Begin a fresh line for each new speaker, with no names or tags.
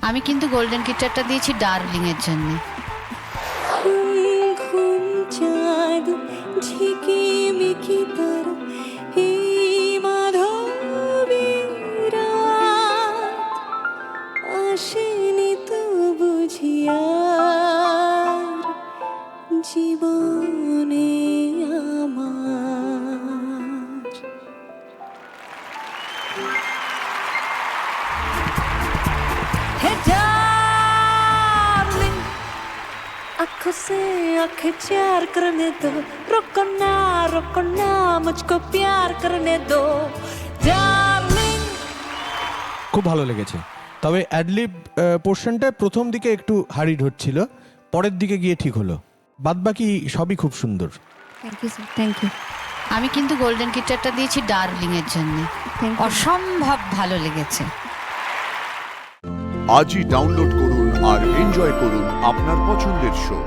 আমি কিন্তু গোল্ডেন গিটারটা দিয়েছি ডার্লিং এর জন্য।
ঘুম চাঁদ ঝিকিমিকি তারা এই মাধবী রাত আসেনি তো বুঝিয়ার জীবনে আমার। हे डार्लिंग आँखों से आँखें चार करने दो, रुको ना मुझको प्यार करने दो डार्लिंग।
খুব ভালো লেগেছে, তবে অ্যাডলিব পোর্শনটা প্রথম দিকে একটু হারিড হচ্ছিল, পরের দিকে গিয়ে ঠিক হলো। বাদবাকি সবই খুব সুন্দর।
Thank you sir, thank you.
আমি কিন্তু গোল্ডেন গিটারটা দিয়েছি ডার্লিং এর জন্য।
Thank you.
অসম্ভব ভালো লেগেছে।
আজই ডাউনলোড করুন আর এনজয় করুন আপনার পছন্দের শো।